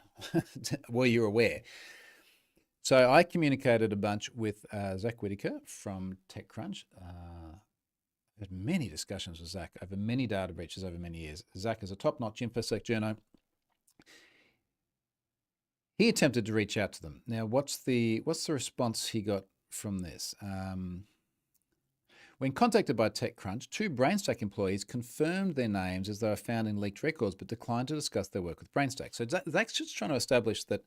were you aware? So I communicated a bunch with Zach Whitaker from TechCrunch. I've had many discussions with Zach over many data breaches over many years. Zach is a top-notch InfoSec journo. He attempted to reach out to them. Now, what's the response he got from this? When contacted by TechCrunch, 2 BrainStack employees confirmed their names as they were found in leaked records, but declined to discuss their work with BrainStack. So Zach's just trying to establish that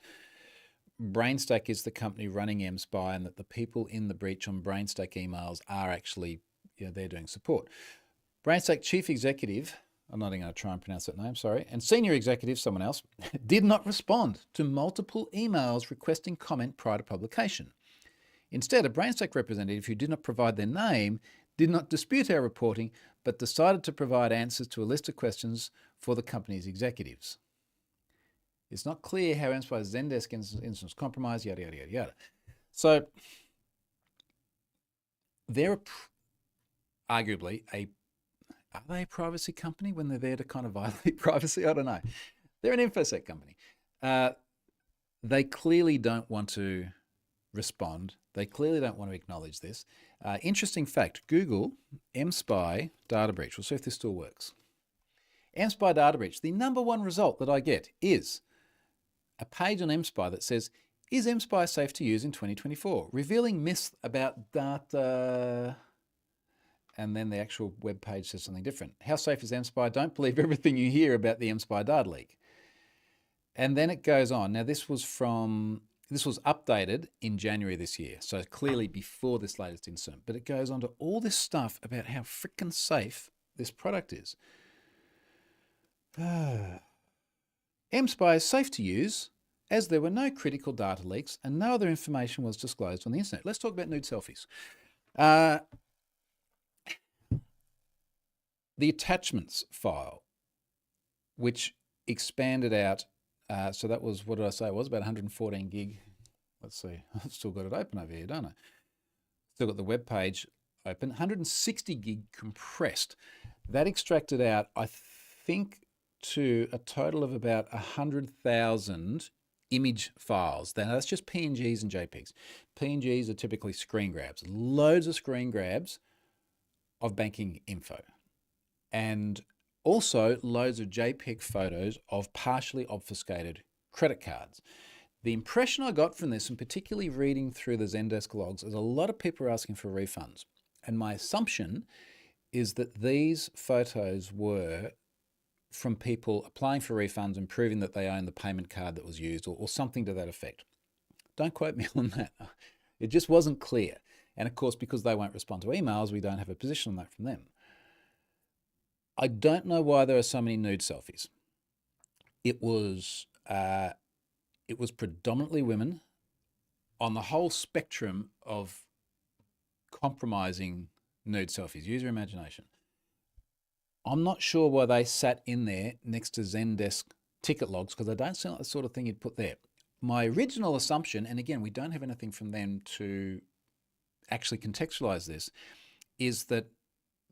BrainStack is the company running mSpy and that the people in the breach on BrainStack emails are actually, they're doing support. BrainStack chief executive, I'm not even going to try and pronounce that name, sorry, and senior executive, someone else, did not respond to multiple emails requesting comment prior to publication. Instead, a BrainStack representative who did not provide their name did not dispute our reporting, but decided to provide answers to a list of questions for the company's executives. It's not clear how mSpy's Zendesk instance was compromised, yada, yada, yada, yada. So they're arguably are they a privacy company when they're there to kind of violate privacy? I don't know. They're an InfoSec company. They clearly don't want to respond. They clearly don't want to acknowledge this. Interesting fact, Google mSpy data breach. We'll see if this still works. mSpy data breach, the #1 result that I get is a page on mSpy that says, is mSpy safe to use in 2024? Revealing myths about data. And then the actual web page says something different. How safe is mSpy? Don't believe everything you hear about the mSpy data leak. And then it goes on. Now this was updated in January this year. So clearly before this latest incident. But it goes on to all this stuff about how freaking safe this product is. mSpy is safe to use as there were no critical data leaks and no other information was disclosed on the internet. Let's talk about nude selfies. The attachments file, which expanded out, so that was, what did I say? It was about 114 gig. Let's see, I've still got it open over here, don't I? Still got the web page open, 160 gig compressed. That extracted out, I think, to a total of about 100,000 image files. Now that's just PNGs and JPEGs. PNGs are typically screen grabs, loads of screen grabs of banking info. And also loads of JPEG photos of partially obfuscated credit cards. The impression I got from this, and particularly reading through the Zendesk logs, is a lot of people are asking for refunds. And my assumption is that these photos were from people applying for refunds and proving that they own the payment card that was used or something to that effect. Don't quote me on that. It just wasn't clear. And of course, because they won't respond to emails, we don't have a position on that from them. I don't know why there are so many nude selfies. It was predominantly women on the whole spectrum of compromising nude selfies. Use your imagination. I'm not sure why they sat in there next to Zendesk ticket logs because they don't sound like the sort of thing you'd put there. My original assumption, and again, we don't have anything from them to actually contextualize this, is that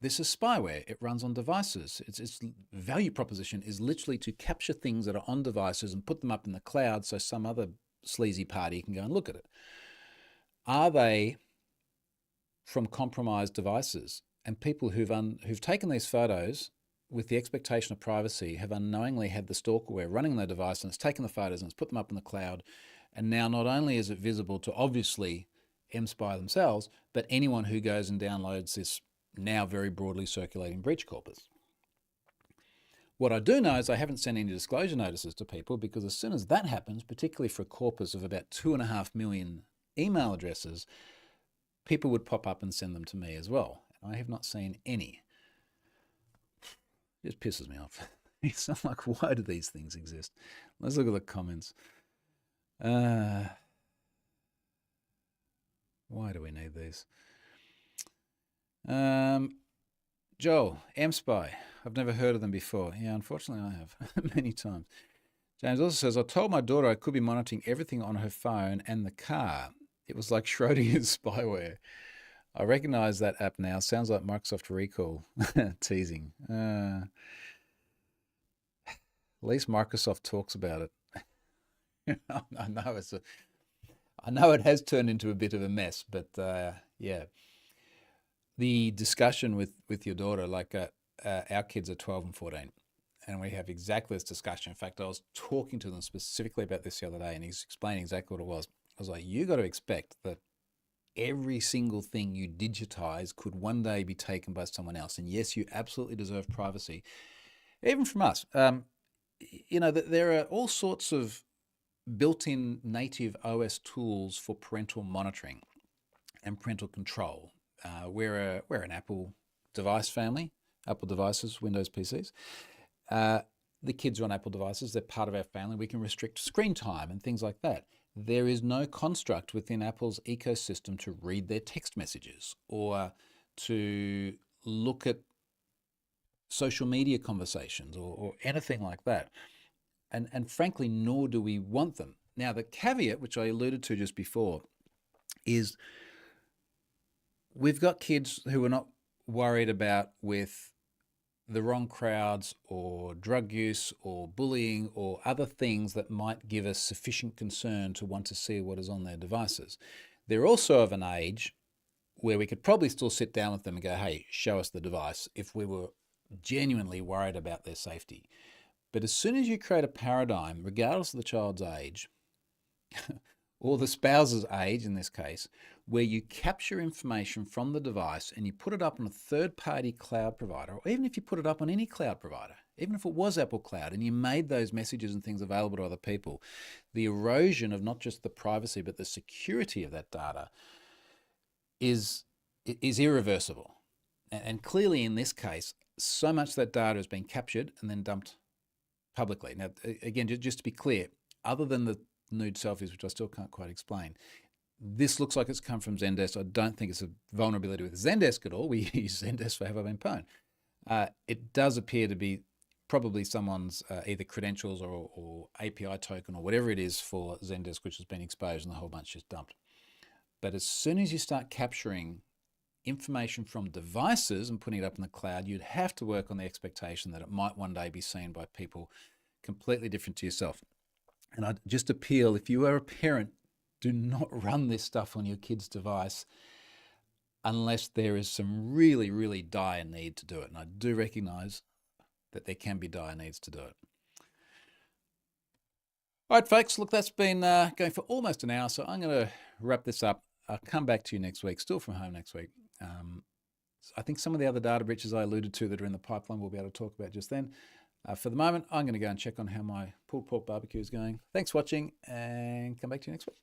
this is spyware. It runs on devices. Its value proposition is literally to capture things that are on devices and put them up in the cloud so some other sleazy party can go and look at it. Are they from compromised devices and people who've taken these photos with the expectation of privacy, have unknowingly had the stalkerware running their device, and it's taken the photos and it's put them up in the cloud. And now not only is it visible to obviously mSpy themselves, but anyone who goes and downloads this now very broadly circulating breach corpus. What I do know is I haven't sent any disclosure notices to people, because as soon as that happens, particularly for a corpus of about 2.5 million email addresses, people would pop up and send them to me as well. And I have not seen any. It just pisses me off. It's not like, why do these things exist? Let's look at the comments. Why do we need these? Joel, mSpy. I've never heard of them before. Yeah, unfortunately I have many times. James also says, I told my daughter I could be monitoring everything on her phone and the car. It was like Schrodinger's spyware. I recognize that app now. Sounds like Microsoft Recall. Teasing. At least Microsoft talks about it. I know it has turned into a bit of a mess, but yeah. The discussion with your daughter, like our kids are 12 and 14, and we have exactly this discussion. In fact, I was talking to them specifically about this the other day, and he's explaining exactly what it was. I was like, you got to expect that every single thing you digitize could one day be taken by someone else. And yes, you absolutely deserve privacy, even from us. You know, there are all sorts of built-in native OS tools for parental monitoring and parental control. We're an Apple device family, Apple devices, Windows PCs. The kids are on Apple devices. They're part of our family. We can restrict screen time and things like that. There is no construct within Apple's ecosystem to read their text messages or to look at social media conversations or anything like that. And frankly, nor do we want them. Now, the caveat, which I alluded to just before, is we've got kids who are not worried about with the wrong crowds or drug use or bullying or other things that might give us sufficient concern to want to see what is on their devices. They're also of an age where we could probably still sit down with them and go, hey, show us the device, if we were genuinely worried about their safety. But as soon as you create a paradigm, regardless of the child's age, or the spouse's age in this case, where you capture information from the device and you put it up on a third-party cloud provider, or even if you put it up on any cloud provider, even if it was Apple Cloud, and you made those messages and things available to other people, the erosion of not just the privacy but the security of that data is irreversible. And clearly in this case, so much of that data has been captured and then dumped publicly. Now, again, just to be clear, other than the nude selfies, which I still can't quite explain, this looks like it's come from Zendesk. I don't think it's a vulnerability with Zendesk at all. We use Zendesk for Have I Been Pwned. It does appear to be probably someone's either credentials or API token or whatever it is for Zendesk, which has been exposed and the whole bunch is dumped. But as soon as you start capturing information from devices and putting it up in the cloud, you'd have to work on the expectation that it might one day be seen by people completely different to yourself. And I'd just appeal, if you are a parent, do not run this stuff on your kid's device unless there is some really, really dire need to do it. And I do recognize that there can be dire needs to do it. All right, folks, look, that's been going for almost an hour, so I'm going to wrap this up. I'll come back to you next week, still from home next week. I think some of the other data breaches I alluded to that are in the pipeline we'll be able to talk about just then. For the moment, I'm going to go and check on how my pulled pork barbecue is going. Thanks for watching, and come back to you next week.